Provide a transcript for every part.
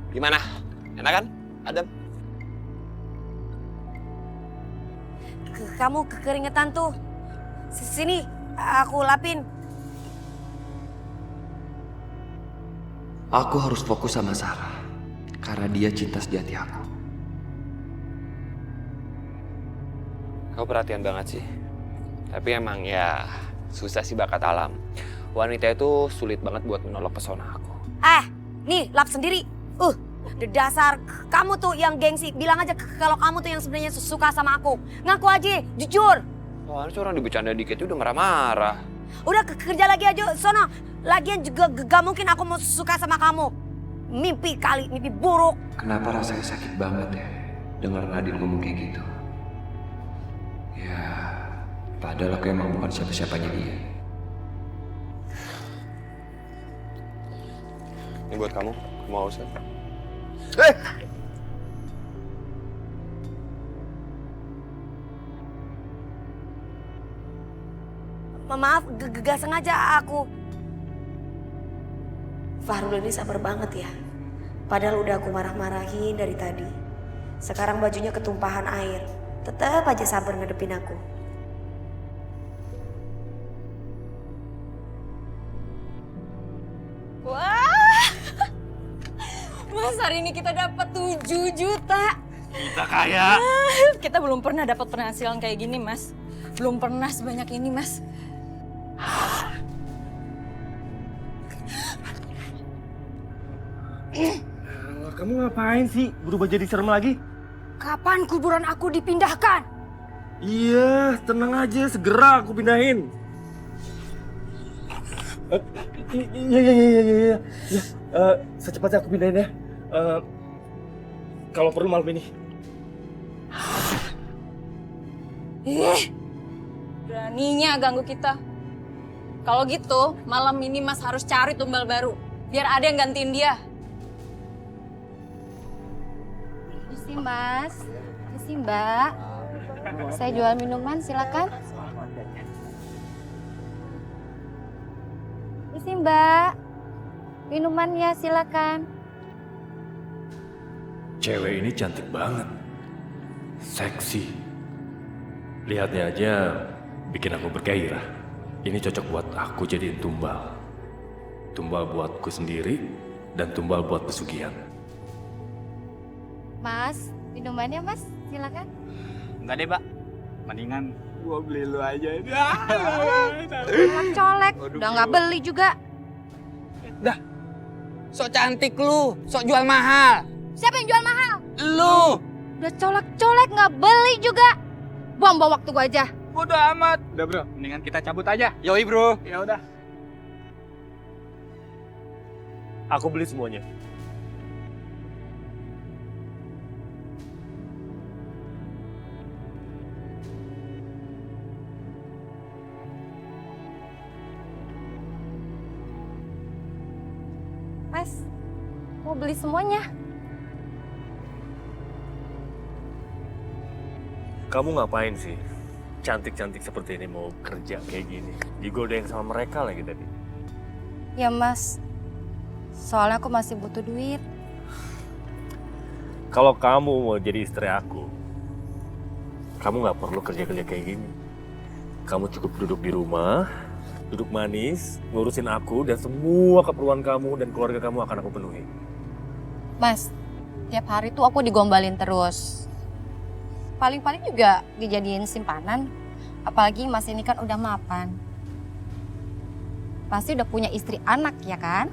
Gimana? Enak kan? Adem? Kamu keringetan tuh. Sini, aku lapin. Aku harus fokus sama Sarah. Karena dia cinta sejati aku. Kau perhatian banget sih. Tapi emang ya susah sih bakat alam. Wanita itu sulit banget buat menolak pesona aku. Nih lap sendiri. Dasar kamu tuh yang gengsi. Bilang aja kalau kamu tuh yang sebenarnya suka sama aku. Ngaku aja, jujur. Soalnya orang dibecanda dikit udah marah-marah. Udah kerja lagi aja, sono. Lagian juga gak mungkin aku mau suka sama kamu. Mimpi kali, mimpi buruk. Kenapa rasanya sakit banget ya dengar Nadine ngomong kayak gitu? Ya, padahal aku emang bukan siapa-siapanya dia. Ini buat kamu, mau usah. Maaf, gak sengaja aku. Fahrul ini sabar banget ya. Padahal udah aku marah-marahin dari tadi. Sekarang bajunya ketumpahan air. Tetap aja sabar ngadepin aku. Wah, Mas, hari ini kita dapat 7 juta. Kita kaya. Kita belum pernah dapat penghasilan kayak gini, Mas. Belum pernah sebanyak ini, Mas. Kamu ngapain sih berubah jadi serem lagi? Kapan kuburan aku dipindahkan? Iya, tenang aja, segera aku pindahin. Iya. Secepatnya aku pindahin ya. Kalau perlu malam ini. Beraninya ganggu kita. Kalau gitu, malam ini Mas harus cari tumbal baru. Biar ada yang gantiin dia. Isi Mas, isi Mbak. Saya jual minuman, silakan. Isi Mbak, minumannya silakan. Cewek ini cantik banget. Seksi. Lihatnya aja bikin aku bergairah. Ini cocok buat aku jadiin tumbal. Tumbal buatku sendiri dan tumbal buat pesugihan. Mas, minumannya Mas, silakan. Enggak deh, Mbak. Mendingan gua beli lu aja. Colek, udah nggak beli juga. Sok cantik lu, sok jual mahal. Siapa yang jual mahal? Lu. Udah colek-colek nggak beli juga. Buang-buang waktu gua aja. Bodo amat. Udah, Bro. Mendingan kita cabut aja. Yoi, Bro. Ya udah. Aku beli semuanya. Mas, mau beli semuanya. Kamu ngapain sih? Cantik-cantik seperti ini mau kerja kayak gini. Digodain sama mereka lagi tadi. Ya Mas, soalnya aku masih butuh duit. Kalau kamu mau jadi istri aku, kamu nggak perlu kerja-kerja kayak gini. Kamu cukup duduk di rumah, duduk manis, ngurusin aku dan semua keperluan kamu dan keluarga kamu akan aku penuhi. Mas, tiap hari tuh aku digombalin terus. Paling-paling juga dijadiin simpanan. Apalagi Mas ini kan udah mapan. Pasti udah punya istri anak ya kan?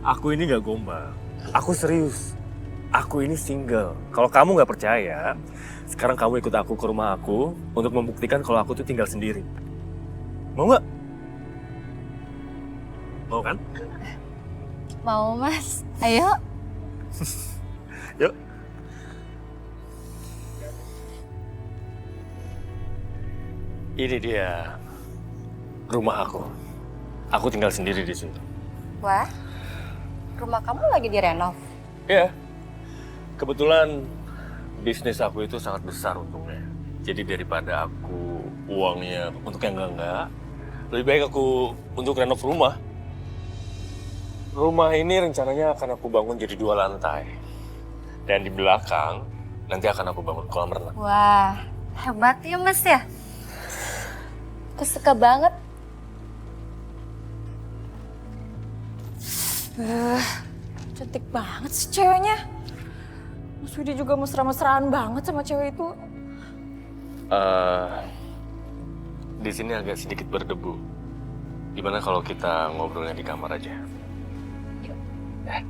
Aku ini nggak gombal. Aku serius. Aku ini single. Kalau kamu nggak percaya, sekarang kamu ikut aku ke rumah aku untuk membuktikan kalau aku tuh tinggal sendiri. Mau nggak? Mau kan? Mau Mas, ayo. Yuk. Ini dia rumah aku. Aku tinggal sendiri di sini. Wah, rumah kamu lagi direnov. Ya, kebetulan bisnis aku itu sangat besar untungnya. Jadi daripada aku uangnya untuk yang enggak, lebih baik aku untuk renov rumah. Rumah ini rencananya akan aku bangun jadi 2 lantai. Dan di belakang nanti akan aku bangun kolam renang. Wah, hebat ya Mas ya. Aku suka banget. Cantik banget sih ceweknya. Mas Widi juga mesra-mesraan banget sama cewek itu. Di sini agak sedikit berdebu. Gimana kalau kita ngobrolnya di kamar aja? Ya.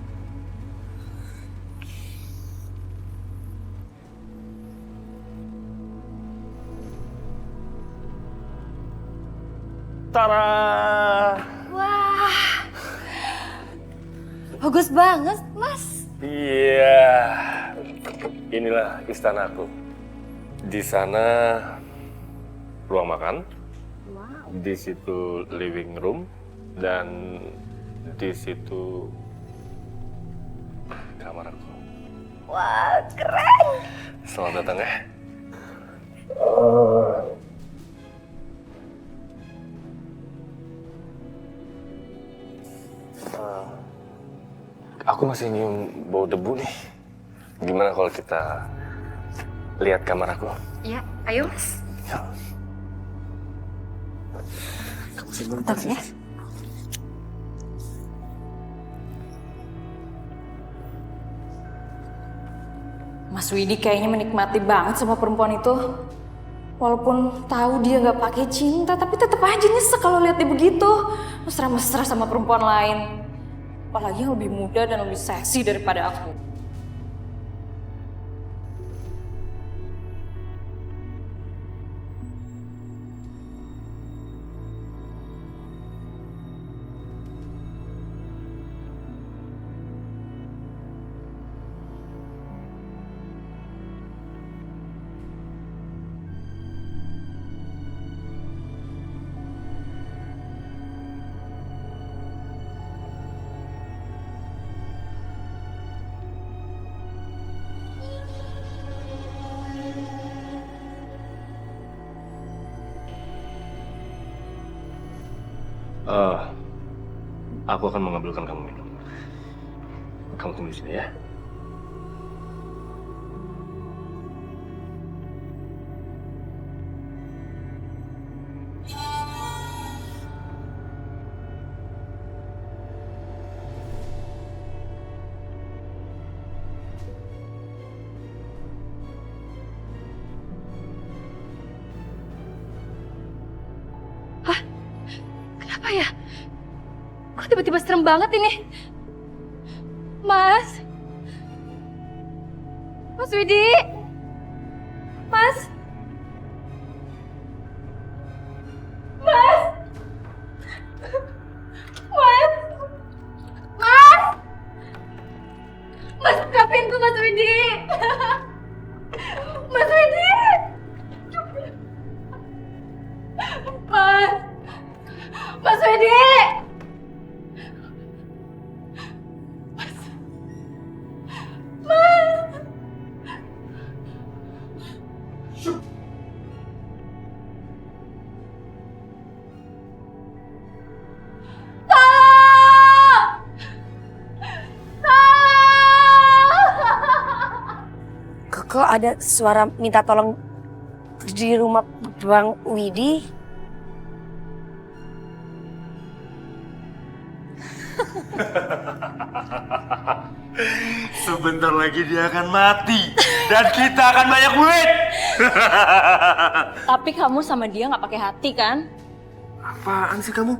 Tara! Wah, bagus banget Mas. Iya, inilah istanaku. Di sana ruang makan, di situ living room, dan di situ kamar aku. Wah, keren. Selamat datang ya. Aku masih nyium bau debu nih. Gimana kalau kita lihat kamar aku? Iya, ayo Mas. Ya. Bentar ya. Mas Widi kayaknya menikmati banget sama perempuan itu. Walaupun tahu dia nggak pakai cinta, tapi tetap aja nyesek kalau lihat dia begitu. Mesra-mesra sama perempuan lain. Apalagi yang lebih muda dan lebih seksi daripada aku. Aku akan mengambilkan kamu minum. Kamu tunggu di sini ya. Kenapa ya? Kok tiba-tiba serem banget ini? Mas? Mas Widi? Mas? Mas? Mas? Mas? Mas, buka pintu Mas Widi! Mas Widi! Mas? Mas Widi! Kok ada suara minta tolong di rumah Bang Widi? Sebentar lagi dia akan mati dan kita akan banyak duit. Tapi kamu sama dia nggak pakai hati kan? Apaan sih kamu?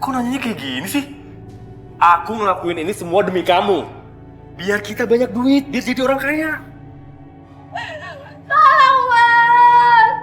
Kok nanyanya kayak gini sih? Aku ngelakuin ini semua demi kamu. Biar kita banyak duit, biar jadi orang kaya. Tolong, Mas!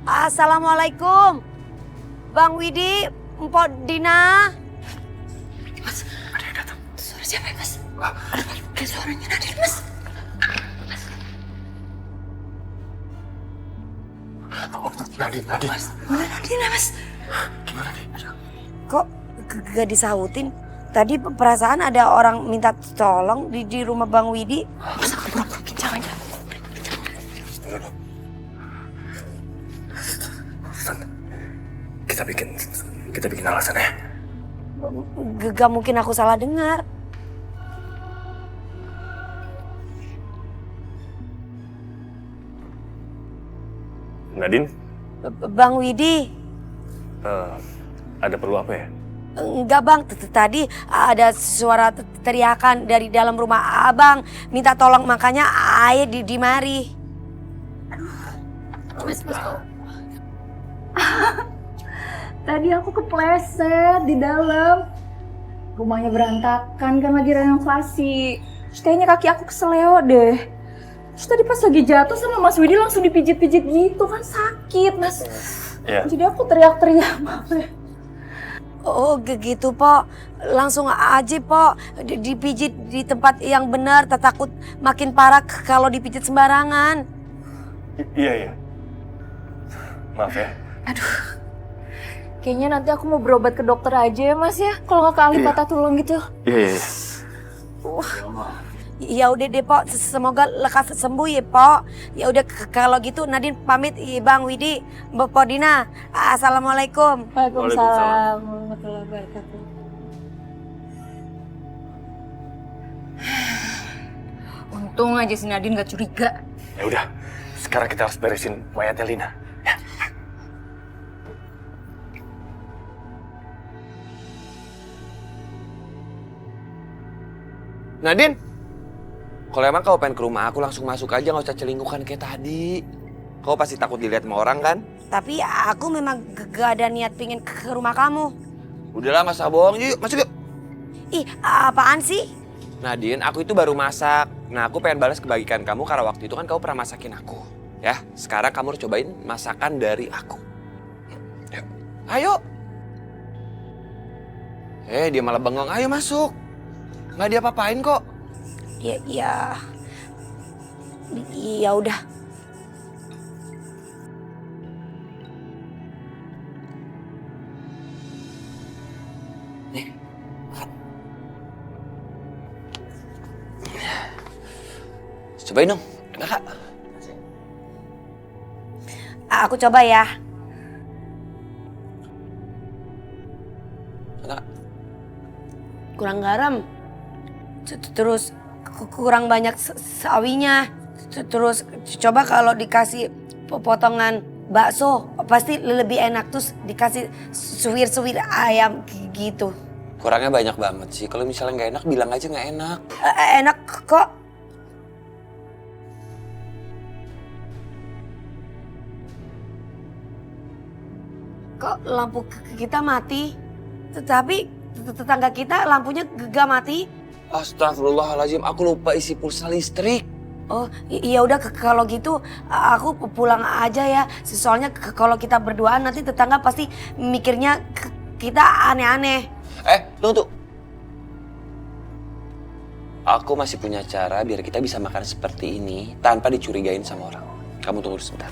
Assalamualaikum, Bang Widi, Mpok Dina. Siapa ya, Mas? Kayak suaranya Nadine, Mas. Nadine. Mana Nadine ya, Mas? Gimana nih? Kok gak disautin? Tadi perasaan ada orang minta tolong di rumah Bang Widi. Masa aku pura-pura kencang aja? Kita bikin alasan ya. Gak mungkin aku salah dengar. Nadine, Bang Widi, ada perlu apa ya? enggak Bang, tadi ada suara teriakan dari dalam rumah Abang. Minta tolong makanya air di mari. Mas. Tadi aku kepleset di dalam. Rumahnya berantakan kan lagi renovasi. Terus kayaknya kaki aku keseleo deh. Terus tadi pas lagi jatuh sama Mas Widi langsung dipijit-pijit gitu kan sakit, Mas. Ya. Jadi aku teriak-teriak, maaf ya. Oh gitu Po, langsung aja Po dipijit di tempat yang benar. Takut makin parah kalau dipijit sembarangan. Iya. Maaf ya. Kayaknya nanti aku mau berobat ke dokter aja ya, Mas ya. Kalau nggak ke ahli patah tulang gitu. Iya. Ya udah deh Po, semoga lekas sembuh ya Po. Ya udah kalau gitu Nadine pamit Bang Widi, Po Dina. Assalamualaikum. Waalaikumsalam warahmatullahi wabarakatuh. Untung aja si Nadine gak curiga. Ya udah, sekarang kita harus beresin mayatnya Lina. Ya. Nadine, kalau emang kau pengen ke rumah aku langsung masuk aja, nggak usah celingkukan kayak tadi. Kau pasti takut dilihat sama orang kan? Tapi aku memang gak ada niat pingin ke rumah kamu. Udahlah nggak usah bohong, yuk masuk yuk. Ih, apaan sih? Nadine, aku itu baru masak. Nah, aku pengen balas kebajikan kamu karena waktu itu kan kamu pernah masakin aku. Ya, sekarang kamu harus cobain masakan dari aku. Yuk. Ayo. Dia malah bengong. Ayo masuk. Nggak dia apa-apain kok. Ya udah. Nih, makan. Cobain dong, enak Kak? Aku coba ya. Enak Kak? Kurang garam. Terus kurang banyak sawinya. Terus coba kalau dikasih potongan bakso pasti lebih enak. Terus dikasih suwir-suwir ayam gitu. Kurangnya banyak banget sih. Kalau misalnya nggak enak, bilang aja nggak enak. Enak kok. Kok lampu kita mati? Tetapi tetangga kita lampunya gak mati. Astagfirullahaladzim, aku lupa isi pulsa listrik. Oh, iya udah kalau gitu aku pulang aja ya. Soalnya kalau kita berduaan nanti tetangga pasti mikirnya kita aneh-aneh. Tunggu. Aku masih punya cara biar kita bisa makan seperti ini tanpa dicurigain sama orang. Kamu tunggu sebentar.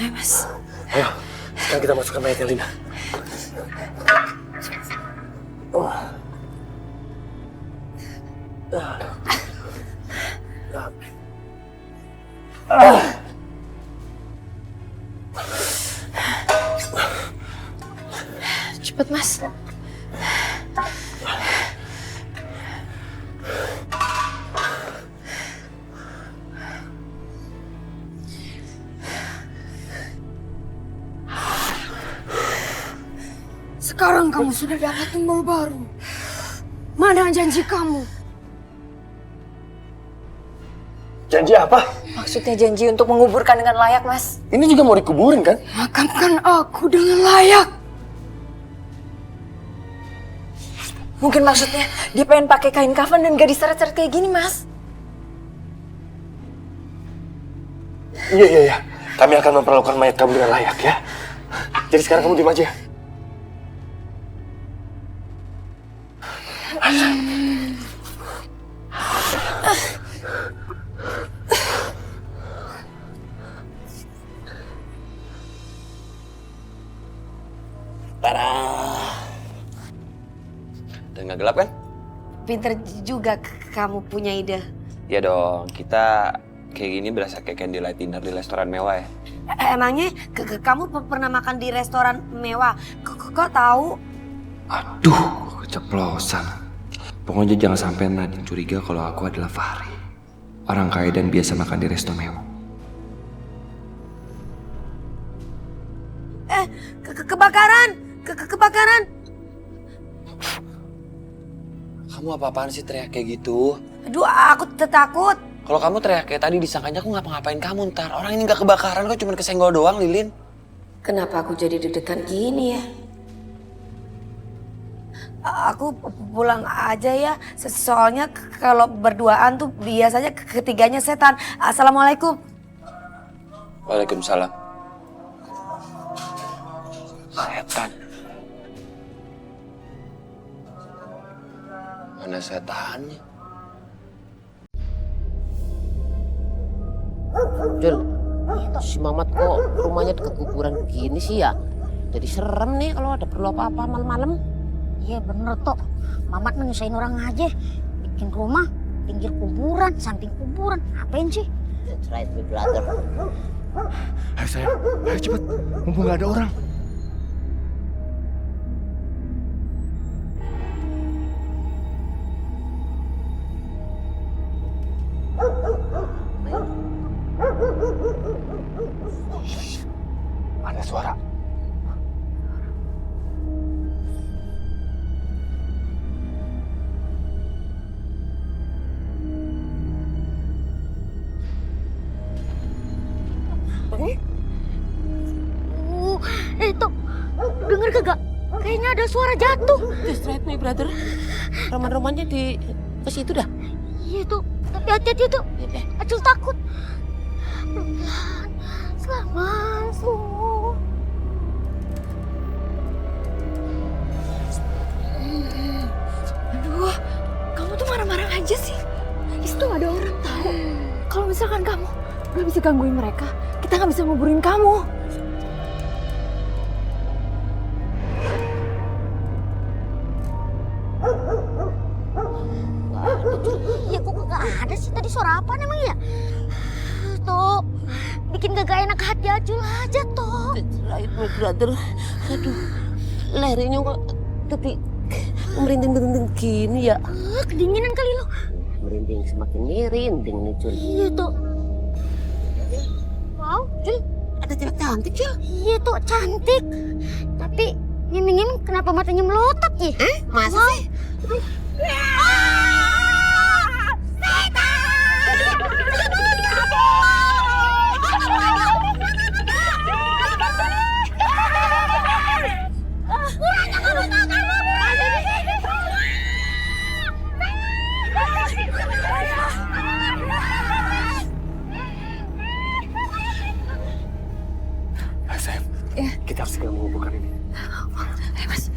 Ayo Mas. Ayo, sekarang kita masukkan mayatnya Lina. Cepet Mas. Sekarang kamu sudah dapat tumbal baru. Mana janji kamu? Janji apa? Maksudnya janji untuk menguburkan dengan layak, Mas. Ini juga mau dikuburin kan? Makamkan aku dengan layak. Mungkin maksudnya dia pengen pakai kain kafan dan gak diseret-seret kayak gini, Mas. Iya. Kami akan memperlakukan mayat kamu dengan layak ya. Jadi sekarang kamu diam aja. Udah nggak gelap kan? Pinter juga kamu punya ide. Ya dong, kita kayak gini berasa kayak candlelight dinner di restoran mewah ya. Emangnya kamu pernah makan di restoran mewah? Kok tahu? Aduh, keceplosan. Pokoknya jangan sampai Nadine curiga kalau aku adalah Fahri. Orang kaya dan biasa makan di resto mewah. Kebakaran! Kebakaran! Kamu apa-apaan sih teriak kayak gitu? Aduh, aku takut. Kalau kamu teriak kayak tadi disangkanya aku ngapa-ngapain kamu ntar. Orang ini nggak kebakaran kok, cuma kesenggol doang, Lilin. Kenapa aku jadi deg-degan gini ya? Aku pulang aja ya. Soalnya kalau berduaan tuh biasanya ketiganya setan. Assalamualaikum. Waalaikumsalam. Setan. Mana setannya? Jul, si Mamat kok rumahnya dekat kuburan begini sih ya? Jadi serem nih kalau ada perlu apa-apa malam-malam. Iya bener toh, Mamat nyusahin orang aja. Bikin rumah pinggir kuburan, samping kuburan. Apain sih? That's right, my brother. Ayo sayang, ayo cepet. Mumpung gak ada orang. Ada suara. Itu denger kagak? Kayaknya ada suara jatuh. That's right, my brother. Roman-romannya di ke situ dah. Iya tuh, tapi hati-hati tuh. Acul takut. Pelan-pelan, selamat semua. Aduh, kamu tuh marah-marah aja sih. Di situ gak ada orang tahu. Kalau misalkan kamu gak bisa gangguin mereka, kita gak bisa nguburin kamu. Iya kok kagak ada sih tadi suara apa emang ya? Tuh, bikin kagak enak hati Acul aja toh. That's right, my brother. Aduh, lehernya kok tapi merinding-merinding gini ya. Kedinginan kali lo. Merinding semakin merinding nih, Jul. Iya tuh. Wow, Jul, ada cewek cantik, Jul. iya tuh cantik. Tapi ngiming kenapa matanya melotot ya? Masa sih? Ayo sayang, kita harus segera mengumpulkan ini. Ayo mas.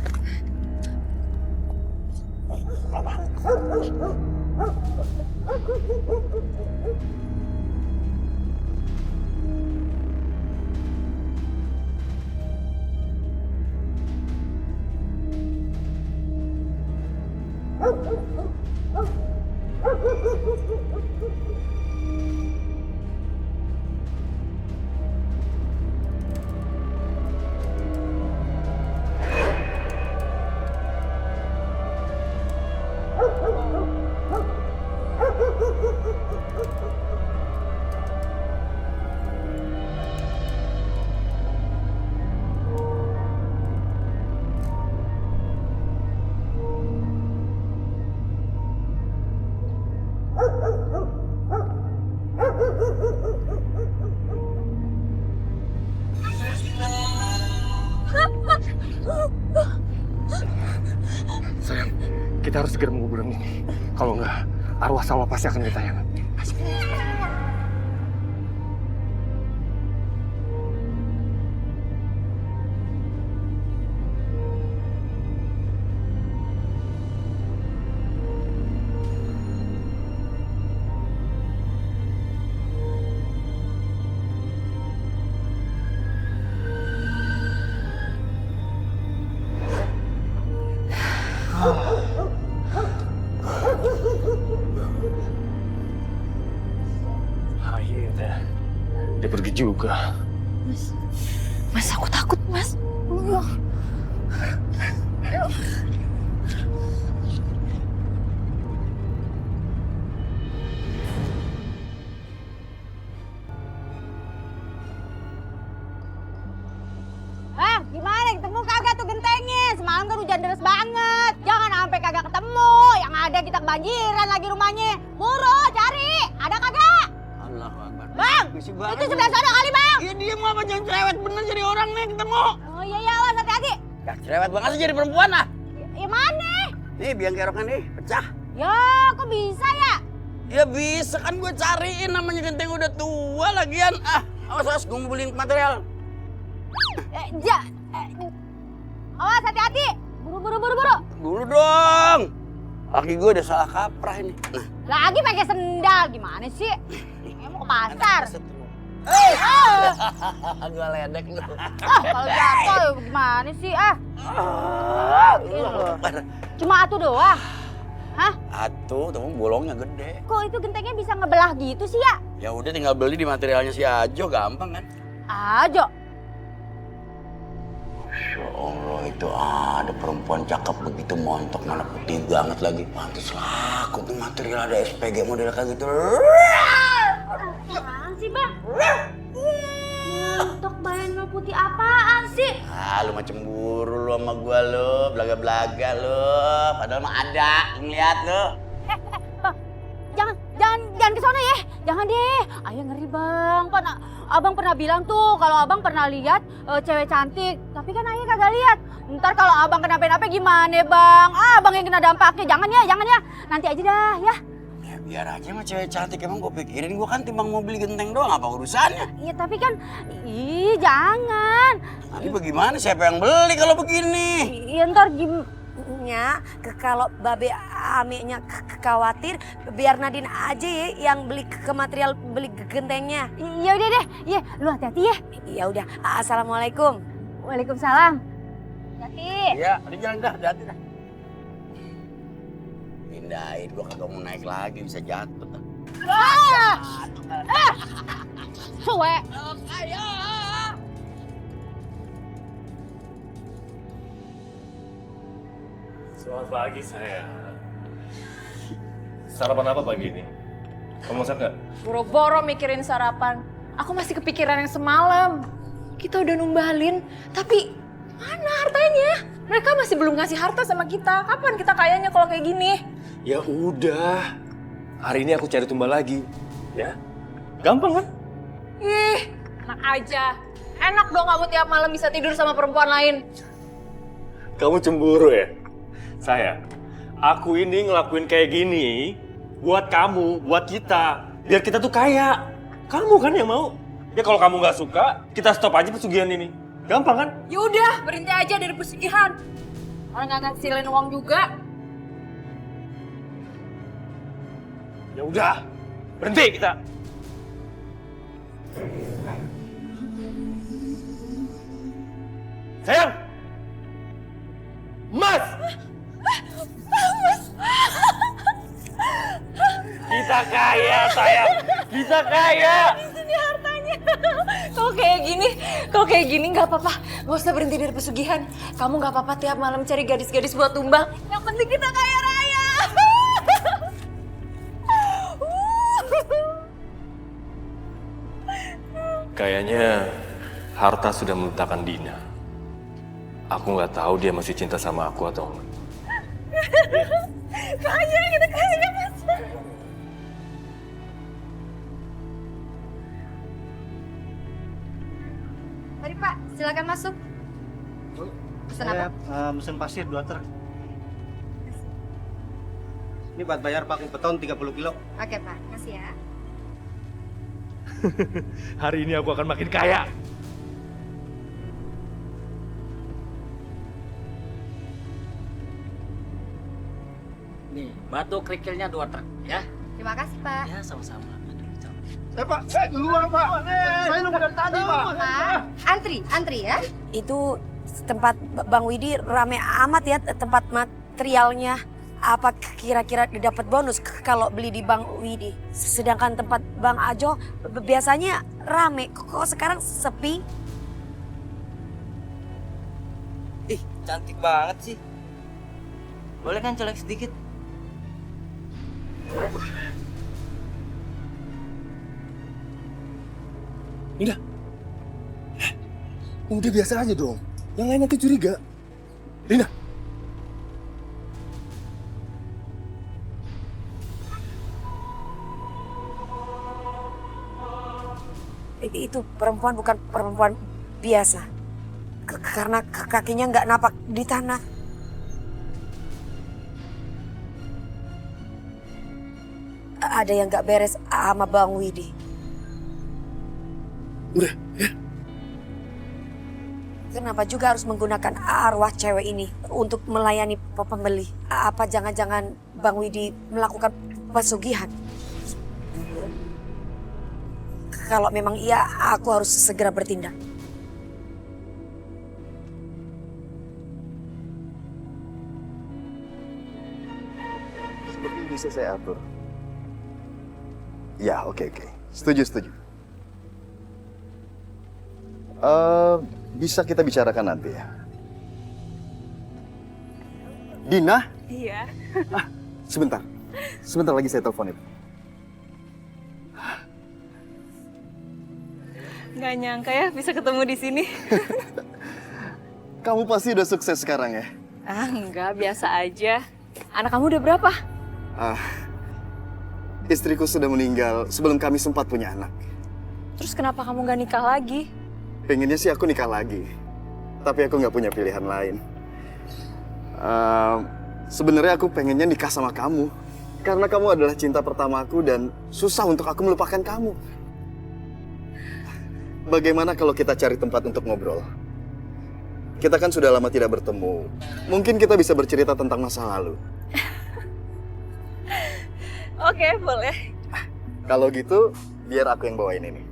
Sayang, kita harus segera menguburkan ini. Kalau enggak, arwah sawah pasti akan kita yang. juga. Mas, aku takut, Mas. Hah, gimana? Ketemu kagak tuh gentengnya? Semalam kan hujan deras banget. Jangan sampai kagak ketemu. Yang ada kita kebanjiran lagi rumahnya. Buru, cari. Ada kagak? Allah Akbar. Bang, itu sebelah sana kali, Bang. Iya dia mau apa jangan cerewet bener jadi orang nih ketemu. Oh iya, awas hati-hati. Ya cerewet banget sih jadi perempuan lah. Ya mana? Nih biang keroknya nih pecah. Ya, kok bisa ya? Ya bisa kan gue cariin namanya genteng udah tua lagian. Awas gue mau beliin material. Awas hati-hati. Buru. Dulu dong. Kaki gue udah salah kaprah ini. Lagi pakai sendal, gimana sih? Mau ke pasar. Gue ledek lu. Kalau jatuh gimana sih? Cuma atu doang. Hah? Atuh, tapi bolongnya gede. Kok itu gentengnya bisa ngebelah gitu sih ya? Ya udah tinggal beli di materialnya si Ajo, gampang kan? Ajo. Masya Allah, itu ada perempuan cakep begitu montok, mana putih banget lagi. Pantes laku tuh material ada SPG model kayak gitu. Apaan sih, Bang? Montok bayan putih apaan sih? Lu mah cemburu lu sama gua lu, belaga-belaga lu. Padahal mah ada, ngeliat lu. Jangan ke sana ya. Jangan deh. Ayah ngeri, Bang. Abang pernah bilang tuh kalau Abang pernah lihat cewek cantik, tapi kan Ayah kagak lihat. Ntar kalau Abang kenapa-napa gimana, Bang? Abang yang kena dampaknya. Jangan ya. Nanti aja dah, ya. Ya biar aja mah cewek cantik, emang gua pikirin gua kan timbang mau beli genteng doang, apa urusannya? Iya, tapi kan jangan. Tapi bagaimana siapa yang beli kalau begini? Iya ntar kalau Babe Amiknya khawatir, biar Nadine aja ya yang beli ke material beli gentengnya. Iya udah deh. Iya, lu hati-hati ya. Ya udah. Assalamualaikum. Waalaikumsalam. Hati. Iya, udah jalan dah, hati dah. Pindahin, gua kagak mau naik lagi, bisa jatuh. Suwe. Selamat pagi saya. Sarapan apa pagi ini? Kamu masak nggak? Boro-boro mikirin sarapan. Aku masih kepikiran yang semalam. Kita udah numbalin, tapi mana hartanya? Mereka masih belum ngasih harta sama kita. Kapan kita kayanya kalau kayak gini? Ya udah. Hari ini aku cari tumbal lagi. Ya. Gampang kan? Ih, enak aja. Enak dong kamu tiap malam bisa tidur sama perempuan lain. Kamu cemburu ya? Sayang, aku ini ngelakuin kayak gini buat kamu, buat kita. Biar kita tuh kaya. Kamu kan yang mau. Ya kalau kamu nggak suka, kita stop aja pesugihan ini. Gampang kan? Yaudah, berhenti aja dari pesugihan. Orang nggak ngasilin uang juga. Ya udah, berhenti kita. Sayang! Mas! Kita kaya, sayang. Kita kaya. Di sini hartanya. Kalau kayak gini nggak apa-apa. Nggak usah berhenti dari pesugihan. Kamu nggak apa-apa tiap malam cari gadis-gadis buat tumbang. Yang penting kita kaya raya. Kayaknya harta sudah melutakan Dina. Aku nggak tahu dia masih cinta sama aku atau enggak. Kaya, kita kaya, Mas. Mari Pak, silakan masuk. Pesan apa? Mesin pasir 2 truk. Ini buat bayar pakai beton 30 kilo. Oke Pak, kasih ya. Hari ini aku akan makin kaya. Nih, batu kerikilnya 2 truk, ya. Terima kasih Pak. Ya, sama-sama. Pak, duluan Pak. Saya nunggu dari tadi Pak. Pak, antri ya. Itu tempat Bang Widi rame amat ya tempat materialnya. Apa kira-kira dapat bonus kalau beli di Bang Widi? Sedangkan tempat Bang Ajo biasanya rame, kok sekarang sepi? Ih, cantik banget sih. Boleh kan colek sedikit? Udah biasa aja dong. Yang lain nanti curiga. Lina. Itu perempuan bukan perempuan biasa. Karena kakinya nggak napak di tanah. Ada yang nggak beres sama Bang Widi. Udah, ya. Kenapa juga harus menggunakan arwah cewek ini untuk melayani pembeli? Apa jangan-jangan Bang Widi melakukan pesugihan? Kalau memang iya, aku harus segera bertindak. Seperti bisa saya atur. Ya, oke. Setuju. Bisa kita bicarakan nanti ya. Dina? Iya. Sebentar lagi saya telepon itu. Nggak nyangka ya bisa ketemu di sini. Kamu pasti udah sukses sekarang ya? Enggak, biasa aja. Anak kamu udah berapa? Istriku sudah meninggal sebelum kami sempat punya anak. Terus kenapa kamu nggak nikah lagi? Pengennya sih aku nikah lagi, tapi aku nggak punya pilihan lain. Sebenarnya aku pengennya nikah sama kamu, karena kamu adalah cinta pertamaku dan susah untuk aku melupakan kamu. Bagaimana kalau kita cari tempat untuk ngobrol? Kita kan sudah lama tidak bertemu. Mungkin kita bisa bercerita tentang masa lalu. Oke, boleh. Kalau gitu, biar aku yang bawain ini.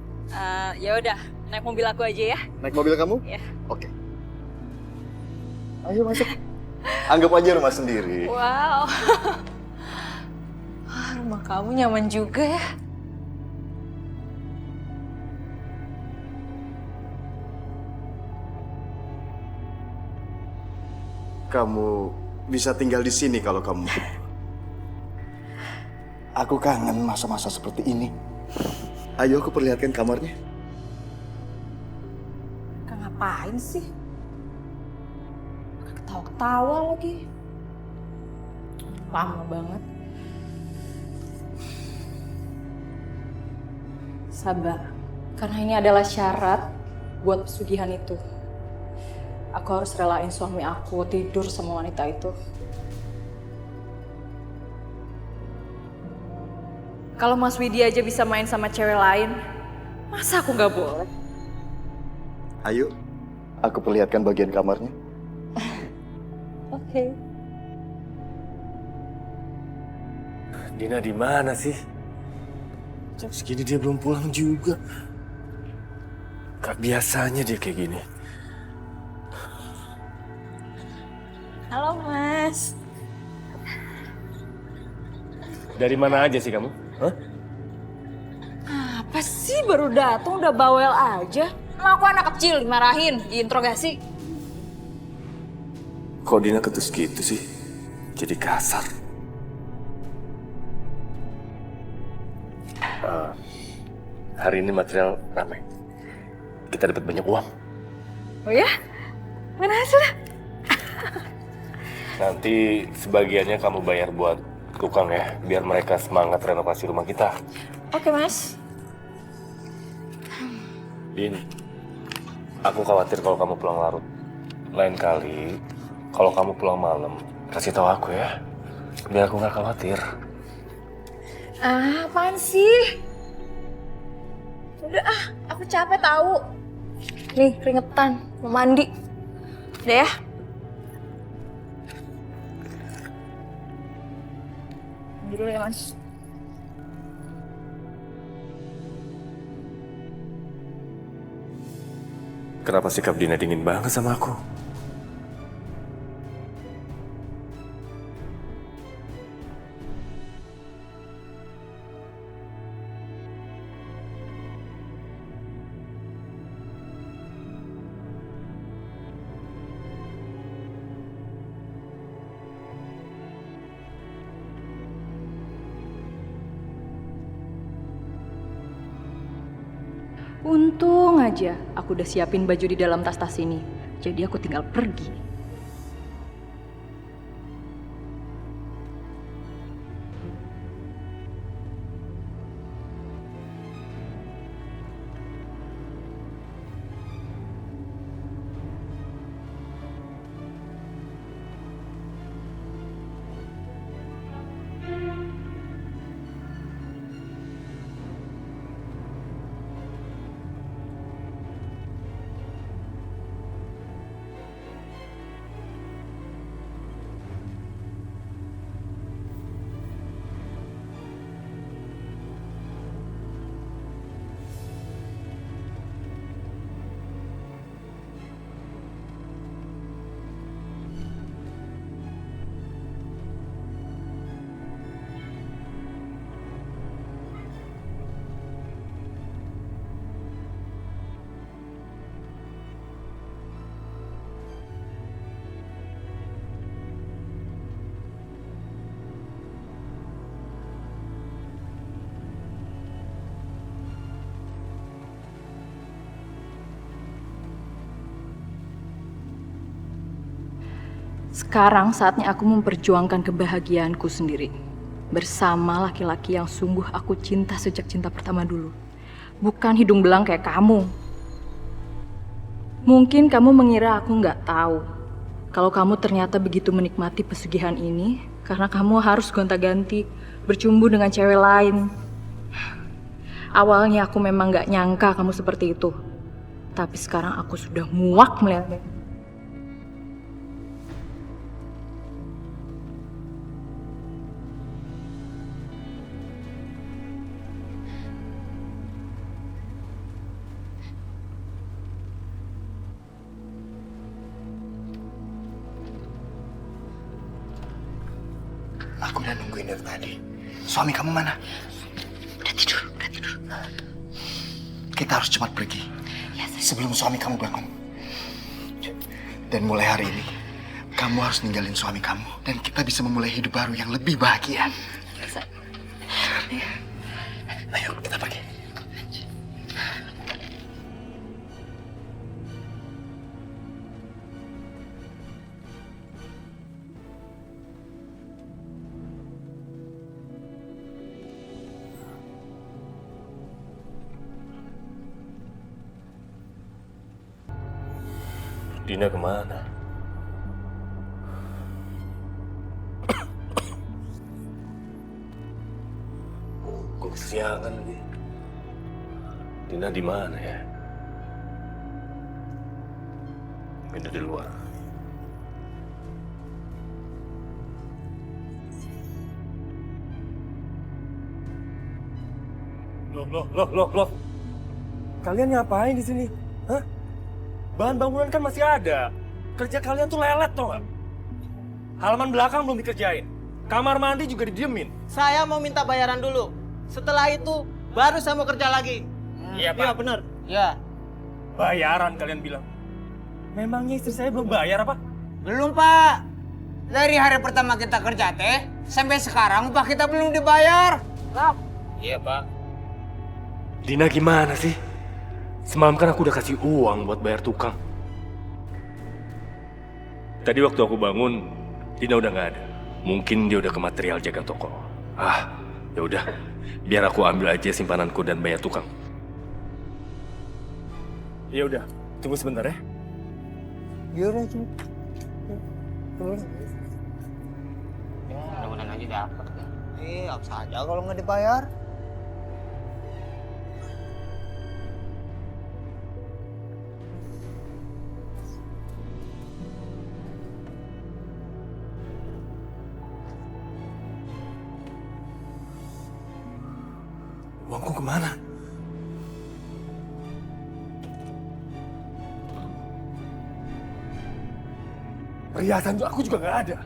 Ya udah, naik mobil aku aja ya. Naik mobil kamu? Iya. Oke. Ayo masuk. Anggap aja rumah sendiri. Wow. Rumah kamu nyaman juga ya. Kamu bisa tinggal di sini kalau kamu mau. Aku kangen masa-masa seperti ini. Ayo aku perlihatkan kamarnya. Ngapain sih? Ketawa-ketawa lagi. Lama banget. Sabar, karena ini adalah syarat buat pesugihan itu. Aku harus relain suami aku tidur sama wanita itu. Kalau Mas Widi aja bisa main sama cewek lain, masa aku nggak boleh? Ayo, aku perlihatkan bagian kamarnya. Oke. Dina di mana sih? Jam segini dia belum pulang juga. Gak biasanya dia kayak gini. Halo Mas. Dari mana aja sih kamu? Hah? Apa sih baru datang udah bawel aja? Emang aku anak kecil dimarahin, diinterogasi. Kok Dina ketus gitu sih? Jadi kasar. Hari ini material ramai. Kita dapat banyak uang. Oh ya? Mana hasilnya? Nanti sebagiannya kamu bayar buat tukang ya, biar mereka semangat renovasi rumah kita. Oke Mas. Din, aku khawatir kalau kamu pulang larut. Lain kali, kalau kamu pulang malam, kasih tahu aku ya, biar aku nggak khawatir. Apaan sih? Udah aku capek tahu. Nih keringetan, mau mandi. Udah ya? Mandi dulu ya Mas. Kenapa sikap Dina dingin banget sama aku? Untung aja aku udah siapin baju di dalam tas-tas ini. Jadi aku tinggal pergi. Sekarang saatnya aku memperjuangkan kebahagiaanku sendiri. Bersama laki-laki yang sungguh aku cinta sejak cinta pertama dulu. Bukan hidung belang kayak kamu. Mungkin kamu mengira aku nggak tahu. Kalau kamu ternyata begitu menikmati pesugihan ini, karena kamu harus gonta-ganti, bercumbu dengan cewek lain. Awalnya aku memang nggak nyangka kamu seperti itu. Tapi sekarang aku sudah muak melihatnya. Aku udah nungguin dari tadi. Suami kamu mana? Udah tidur. Kita harus cepat pergi. Sebelum suami kamu bangun. Dan mulai hari ini, kamu harus ninggalin suami kamu. Dan kita bisa memulai hidup baru yang lebih bahagia. Ayo, kita pergi. Dina kemana? Kok kesiangan lagi? Dina di mana ya? Dina di luar. Loh. Kalian ngapain di sini? Hah? Bahan bangunan kan masih ada. Kerja kalian tuh lelet toh nggak? Halaman belakang belum dikerjain. Kamar mandi juga didiemin. Saya mau minta bayaran dulu. Setelah itu baru saya mau kerja lagi. Iya, Pak. Iya benar. Iya. Bayaran kalian bilang. Memangnya istri saya belum bayar apa? Belum, Pak. Dari hari pertama kita kerja teh sampai sekarang upah kita belum dibayar. Iya, Pak. Dina gimana sih? Semalam kan aku udah kasih uang buat bayar tukang. Tadi waktu aku bangun, Dina udah nggak ada. Mungkin dia udah ke material jaga toko. Ya udah, biar aku ambil aja simpananku dan bayar tukang. Ya udah, tunggu sebentar ya. Iya, cuma. Mudah-mudahan aja dapat. Apa saja kalau nggak dibayar. Uangku kemana? Perhiasan aku juga nggak ada.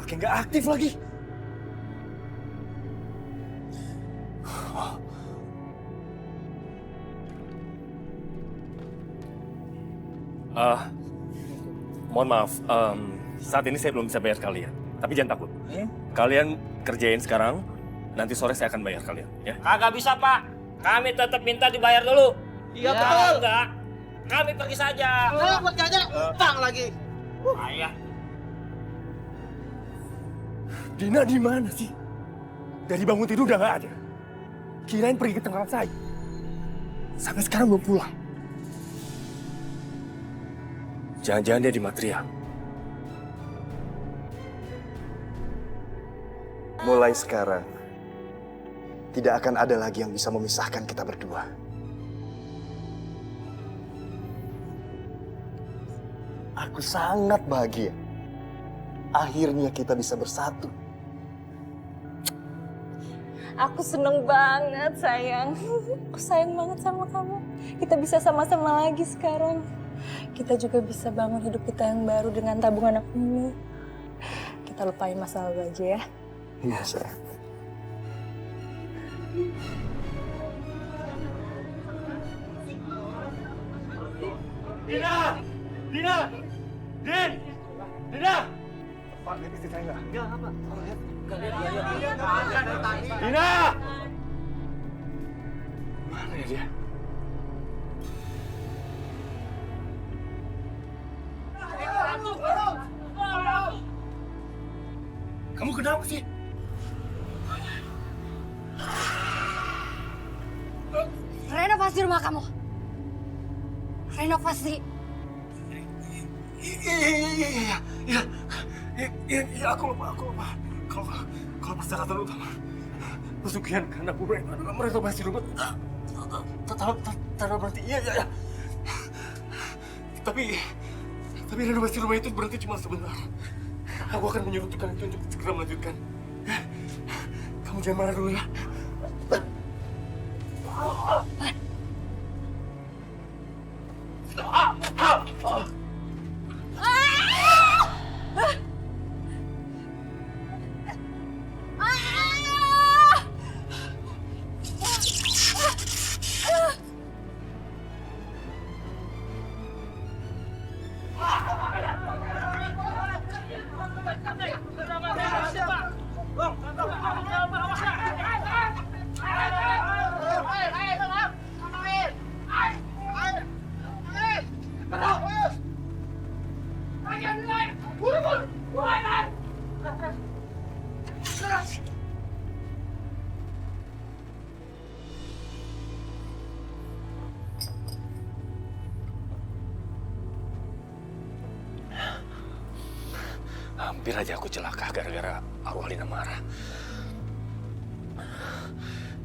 Makin nggak aktif lagi. Mohon maaf, saat ini saya belum bisa bayar kalian. Tapi jangan takut. Kalian kerjain sekarang, nanti sore saya akan bayar kalian. Ya. Kagak bisa, Pak. Kami tetap minta dibayar dulu. Iya, Kalau betul. enggak, kami pergi saja. Buat jajan, utang lagi. Ayah. Dina di mana sih? Dari bangun tidur udah nggak ada. Kirain pergi ke tempat saya. Sampai sekarang belum pulang. Jangan-jangan dia di material. Mulai sekarang, tidak akan ada lagi yang bisa memisahkan kita berdua. Aku sangat bahagia. Akhirnya kita bisa bersatu. Aku seneng banget sayang. Aku sayang banget sama kamu. Kita bisa sama-sama lagi sekarang. Kita juga bisa bangun hidup kita yang baru dengan tabungan aku ini. Kita lupain masa lalu aja ya. Iya, sayang. Dina! Dina! Din! Dina! Pak, lihat istri saya nggak? Enggak apa. Dina! Mana ya dia? Kamu kenapa sih? Renovasi rumah kamu. Renovasi. Iya, aku lupa. Kalau persyaratan utama pesugihan karena gue merenovasi rumah. Taruh berarti iya. Tapi renovasi rumah itu berhenti cuma sebentar. Aku akan menyuruhkan itu untuk segera melanjutkan. Kamu jangan marah dulu ya. Hampir aja aku celaka gara-gara arwah Lina marah.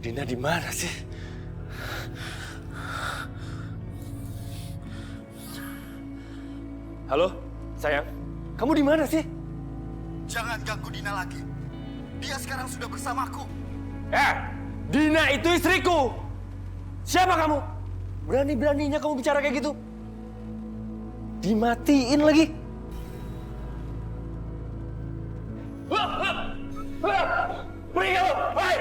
Dina di mana sih? Halo, sayang. Kamu di mana sih? Jangan ganggu Dina lagi. Dia sekarang sudah bersamaku. Dina itu istriku. Siapa kamu? Berani-beraninya kamu bicara kayak gitu? Dimatiin lagi. Pergi kamu! Hei!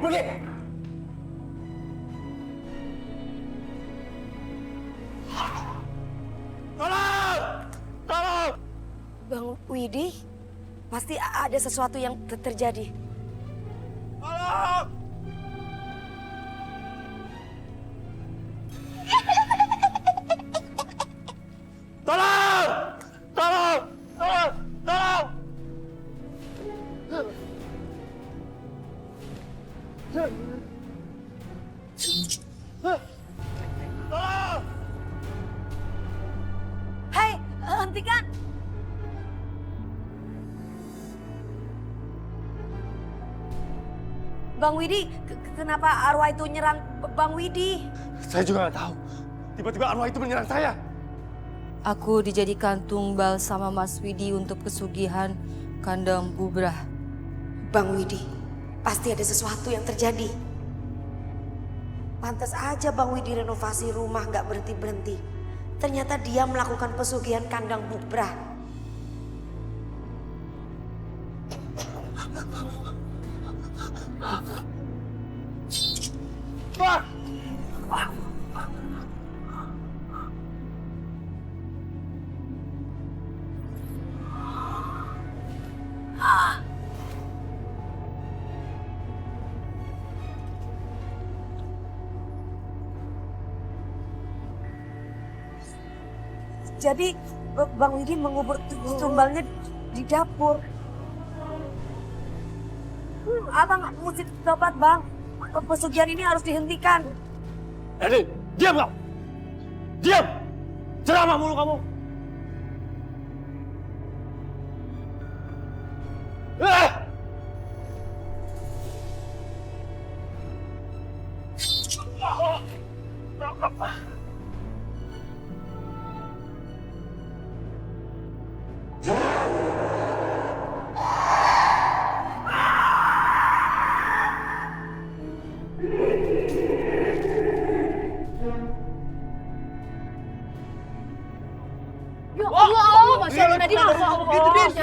Pergi! Tolong! Bang Widi, pasti ada sesuatu yang terjadi. Tolong! Hei, hentikan! Bang Widi, kenapa arwah itu nyerang Bang Widi? Saya juga nggak tahu. Tiba-tiba arwah itu menyerang saya. Aku dijadikan tumbal sama Mas Widi untuk pesugihan kandang bubrah. Bang Widi, pasti ada sesuatu yang terjadi. Pantas aja Bang Widi renovasi rumah nggak berhenti-berhenti. Ternyata dia melakukan pesugihan kandang bubrah. Jadi Bang Widi mengubur tumbalnya di dapur. Abang mesti tobat, Bang. Pesugihan ini harus dihentikan. Edi, diam kau! Diam! Ceramah mulu kamu! Ya Allah, Masya Allah, Nadine.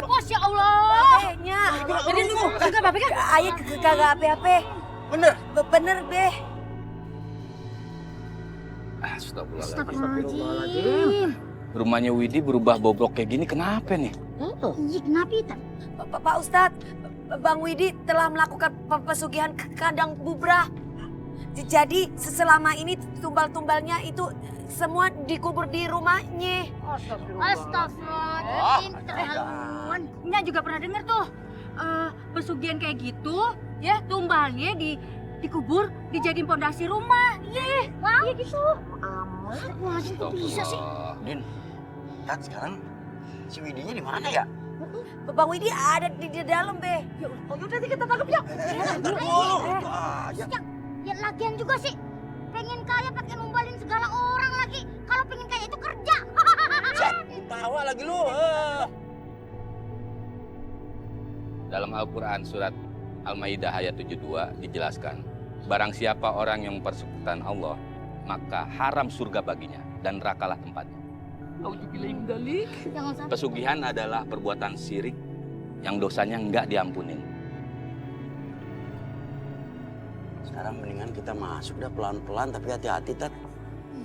Masya Allah. Babenya. Nadine, tunggu. Juga Babe kan? Ayah kagak apa-apa. Bener? Bener, Be. Astagfirullahaladzim. Rumahnya Widi berubah bobrok kayak gini kenapa nih? Iya, kenapa itu? Pak Ustadz, Bang Widi telah melakukan pesugihan ke kandang bubrah. Jadi selama ini tumbal-tumbalnya itu semua dikubur di rumahnya. Astagfirullahaladzim, terlaluan. Nya juga pernah dengar tuh pesugihan kayak gitu, ya tumbalnya dikubur, dijadiin pondasi rumah. Iya, iya gitu. Wah, kok bisa sih? Din, Tat, sekarang si Widinya di mana ya? Bang Widi ada di dalam, Be. Ya udah kita tangkap ya. Ya lagian juga sih, pengen kaya pakai numbalin segala orang lagi. Kalau pengen kaya itu kerja. Tawa lagi lu. Dalam Al-Quran surat Al-Maidah ayat 72 dijelaskan, barang siapa orang yang mempersekutukan Allah, maka haram surga baginya dan nerakalah tempatnya. Pesugihan adalah perbuatan syirik yang dosanya enggak diampunin. Sekarang mendingan kita masuk dah pelan-pelan tapi hati-hati, Tat.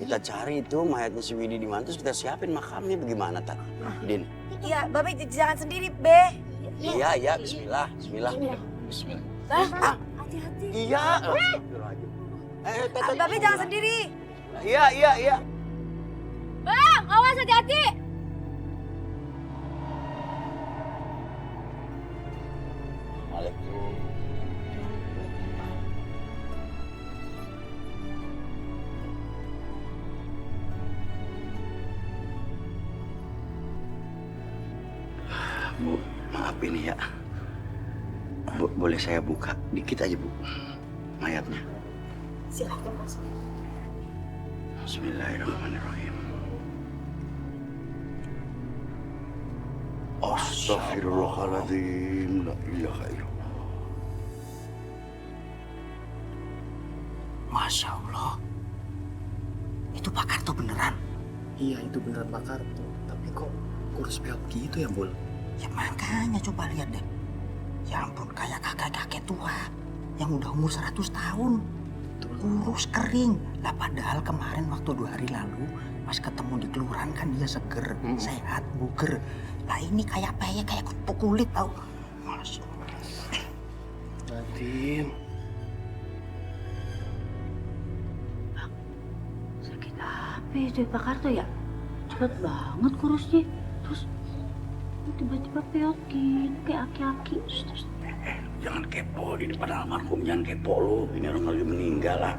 Kita cari itu mayatnya si Widi di mana, terus kita siapin makamnya bagaimana, Tat? Din. Iya, Babe jangan sendiri, Be. Iya, bismillah, bismillah. Bismillah. Hati-hati. Iya. Babe jangan sendiri. Iya. Bang, awas hati-hati. Waalaikumsalam. Bu, maaf ini ya. Boleh saya buka dikit aja, Bu, mayatnya? Silakan, Mas. Bismillahirrahmanirrahim. Astaghfirullahaladzim, la ilaha illallah. Masya Allah. Itu Pak Karto beneran? Iya, itu beneran Pak Karto. Tapi kok kurus kayak begitu ya, Bul? Ya makanya coba lihat deh. Ya ampun, kayak kakek-kakek tua yang udah umur 100 tahun. Kurus kering. Lah padahal kemarin waktu 2 hari lalu pas ketemu di kelurahan kan dia seger, sehat, buger. Lah ini kayak peyek, kayak kupu kulit tau. Masya Allah. Nadim. Sakit apa itu Pak Karto ya? Cepet banget kurusnya. Terus tiba-tiba peokin, kayak aki-aki. Jangan kepo di depan almarhum, jangan kepo lu. Ini orang lagi meninggal lah.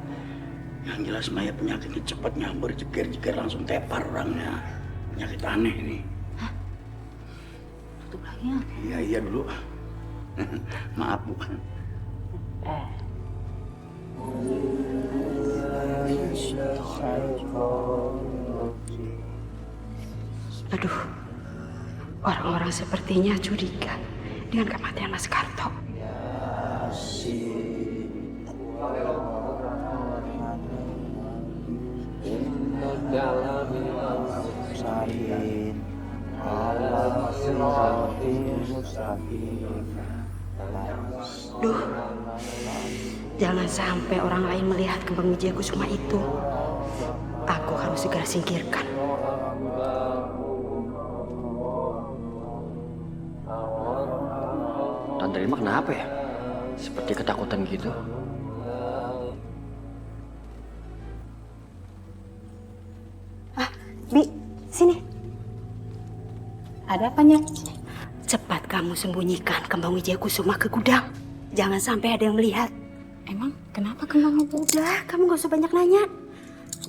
Yang jelas Maya penyakitnya cepat nyamber, jeger-jeger langsung tepar orangnya. Penyakit aneh ini. Hah? Tutup lagi ya? Iya dulu. Maaf, Bu. Aduh, orang-orang sepertinya curiga dengan kematian Mas Karto. Duh, jangan sampai orang lain melihat kembang Wijayakusuma itu. Aku harus segera singkirkan. Tante Rima kenapa ya? Seperti ketakutan gitu. Bi, sini. Ada apanya? Cepat kamu sembunyikan kembang Wijaya Kusuma ke gudang. Jangan sampai ada yang melihat. Emang kenapa kembang itu? Udah, kamu gak usah banyak nanya.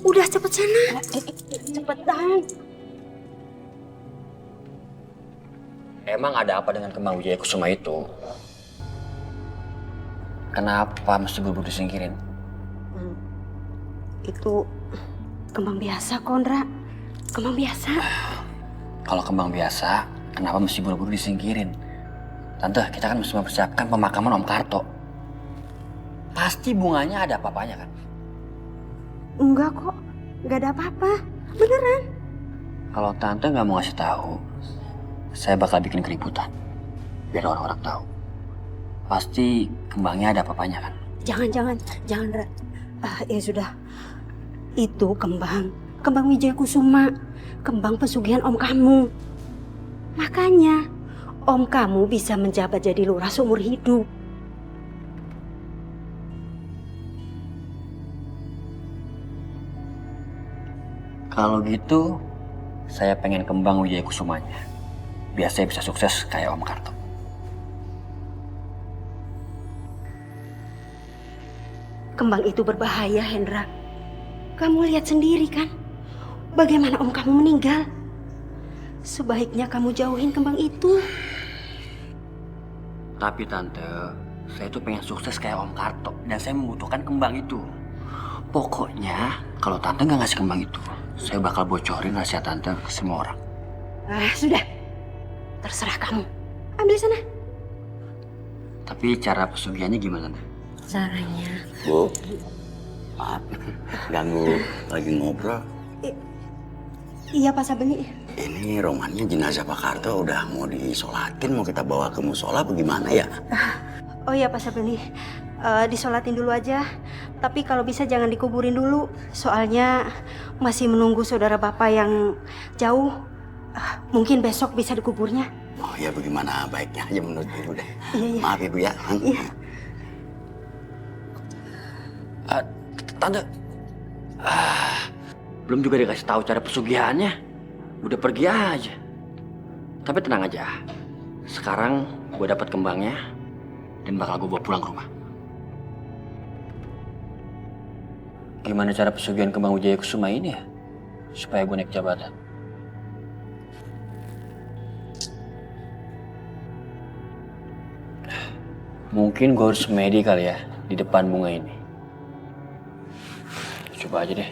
Udah cepet sana. Cepetan. Emang ada apa dengan kembang Wijaya Kusuma itu? Kenapa mesti buru-buru disingkirin? Itu kembang biasa, Kondra. Kembang biasa. Kalau kembang biasa, kenapa mesti buru-buru disingkirin? Tante, kita kan mesti mempersiapkan pemakaman Om Karto. Pasti bunganya ada apa-apanya kan? Enggak kok, nggak ada apa-apa. Beneran. Kalau Tante nggak mau ngasih tahu, saya bakal bikin keributan. Biar orang-orang tahu. Pasti kembangnya ada apa-apanya kan? Jangan, Ra. Ya sudah. Itu kembang Wijaya Kusuma, kembang pesugihan om kamu. Makanya om kamu bisa menjabat jadi lurah seumur hidup. Kalau gitu, saya pengen kembang Wijaya Kusumanya. Biar saya bisa sukses kayak Om Karto. Kembang itu berbahaya, Hendra. Kamu lihat sendiri kan, bagaimana om kamu meninggal. Sebaiknya kamu jauhin kembang itu. Tapi Tante, saya tuh pengen sukses kayak Om Karto. Dan saya membutuhkan kembang itu. Pokoknya, kalau Tante nggak ngasih kembang itu, saya bakal bocorin rahasia Tante ke semua orang. Sudah. Terserah kamu. Ambil sana. Tapi cara pesugihannya gimana, Tante? Caranya. Bu, maaf, ganggu lagi ngobrol. Iya Pak Sabeni. Ini romannya jenazah Pak Karto udah mau disolatin, mau kita bawa ke musola bagaimana ya? Oh iya Pak Sabeni, disolatin dulu aja. Tapi kalau bisa jangan dikuburin dulu. Soalnya masih menunggu saudara Bapak yang jauh. Mungkin besok bisa dikuburnya. Oh ya bagaimana baiknya aja menurut Ibu deh. Iya. Maaf Ibu ya. Iya. Tante, belum juga dikasih tahu cara pesugihannya. Udah pergi aja. Tapi tenang aja. Sekarang gue dapat kembangnya dan bakal gue bawa pulang ke rumah. Gimana cara pesugihan kembang Wijaya Kusuma ini ya? Supaya gue naik jabatan. Mungkin gue harus semedi kali ya di depan bunga ini. Coba aja deh.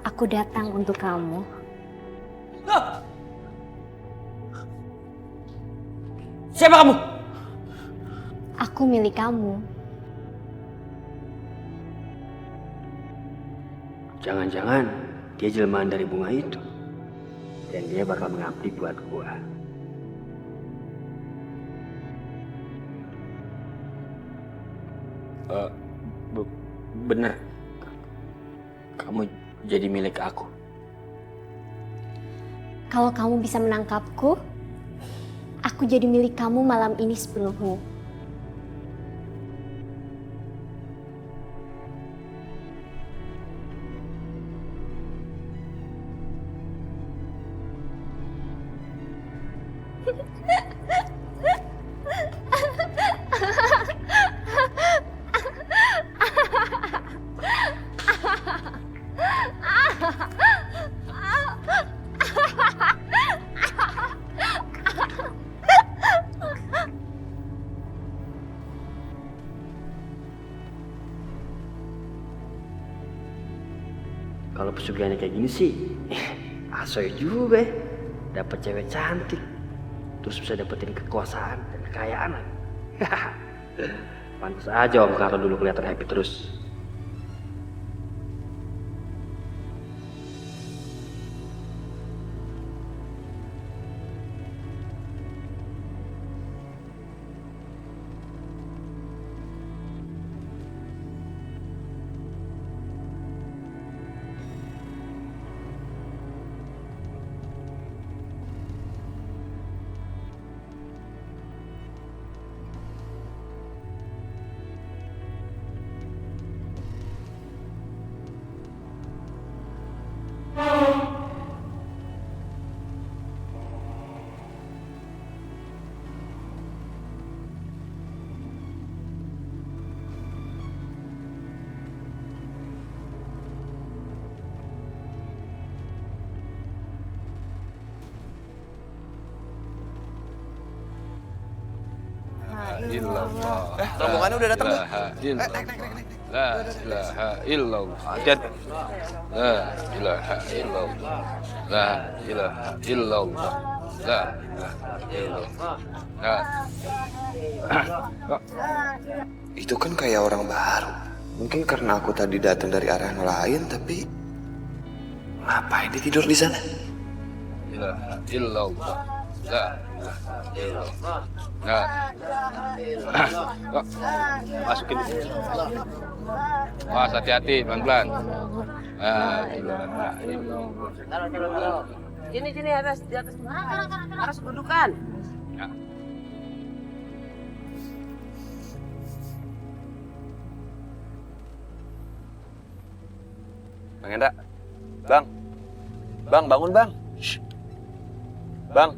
Aku datang untuk kamu. Siapa kamu? Aku milik kamu. Jangan-jangan dia jelmaan dari bunga itu. Dan dia bakal mengabdi buat gua. Bener. Kamu jadi milik aku. Kalau kamu bisa menangkapku, aku jadi milik kamu malam ini sepenuhnya. Kalau pesugihannya kayak gini sih, asoy juga ya. Dapat cewek cantik, terus bisa dapetin kekuasaan dan kekayaan. Pantas aja Om Karto dulu kelihatan happy terus. illallah. Rombongannya udah datang, Bang. La ilaha illallah. La ilaha illallah. La ilaha illallah. La ilaha illallah. Itu kan kayak orang baru. Mungkin karena aku tadi datang dari arah yang lain, tapi ngapain dia tidur di sana? Ilaha illallah. La ilaha illallah. Masukin. Mas, hati-hati, pelan-pelan. Sini atas di atas kedudukan. Ya. Bang Hendra. Bang. Bang, bangun, Bang. Shh. Bang.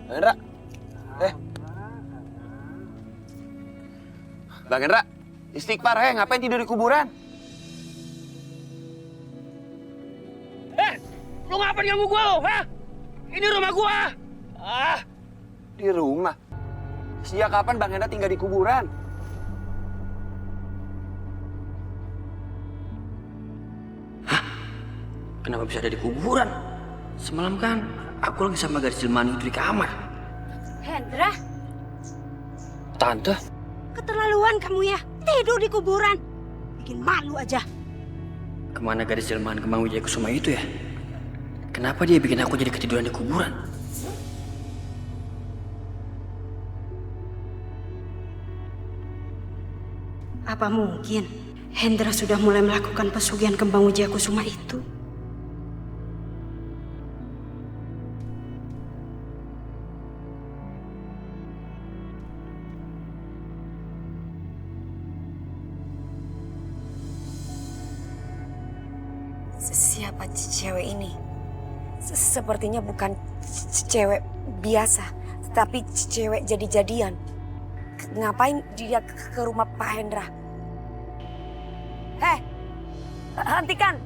Bang Hendra. Bang Hendra, istighfar, ngapain tidur di kuburan? Lu ngapain ganggu gua lo? Hah? Ini rumah gua. Di rumah? Sejak kapan Bang Hendra tinggal di kuburan? Kenapa bisa ada di kuburan? Semalam kan aku lagi sama gadis jelmaan itu di kamar. Hendra, Tante? keterlaluan kamu ya. Tidur di kuburan. Bikin malu aja. Kemana gadis jelmaan Kembang Wijaya Kusuma itu ya? Kenapa dia bikin aku jadi ketiduran di kuburan? Apa mungkin Hendra sudah mulai melakukan pesugihan Kembang Wijaya Kusuma itu? Siapa cewek ini? Sepertinya bukan cewek biasa, tapi cewek jadi-jadian. Ngapain dia ke rumah Pak Hendra? Hentikan!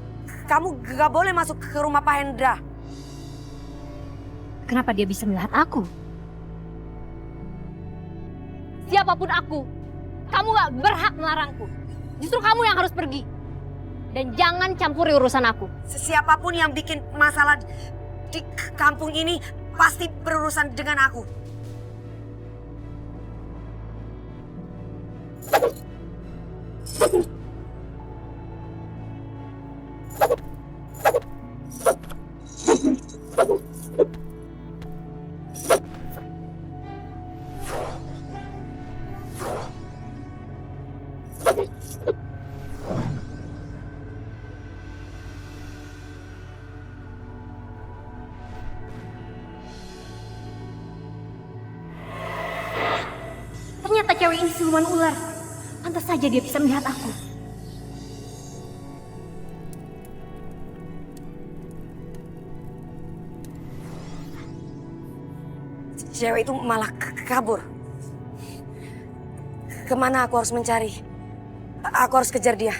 Kamu gak boleh masuk ke rumah Pak Hendra. Kenapa dia bisa melihat aku? Siapapun aku, kamu gak berhak melarangku. Justru kamu yang harus pergi. Dan jangan campuri urusan aku. Siapapun yang bikin masalah di kampung ini pasti berurusan dengan aku. Ternyata cewek ini siluman ular. Pantas saja dia bisa melihat aku. Cewek itu malah kabur. Kemana aku harus mencari? Aku harus kejar dia.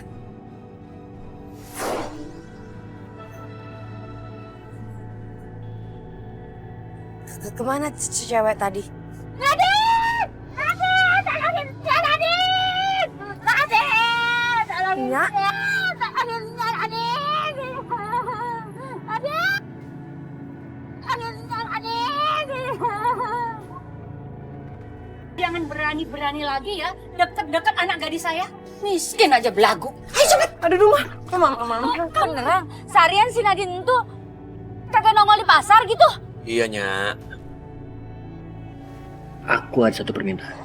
Kemana cewek tadi? Nadine! Nadine! Tolongin! Ya Nadine! Nadine! Tolongin! Nya? Nadine! Nadine! Nadine! Jangan berani-berani lagi ya deket-deket anak gadis saya. Miskin aja belagu. Ayo cepet, ada rumah. Beneran, seharian si Nadine tuh kagak nongol di pasar gitu. Iya, Nya. Aku ada satu permintaan.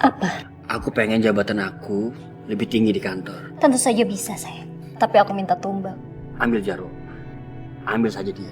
Apa? Aku pengen jabatan aku lebih tinggi di kantor. Tentu saja bisa, sayang. Tapi aku minta tumbal. Ambil jarum. Ambil saja dia.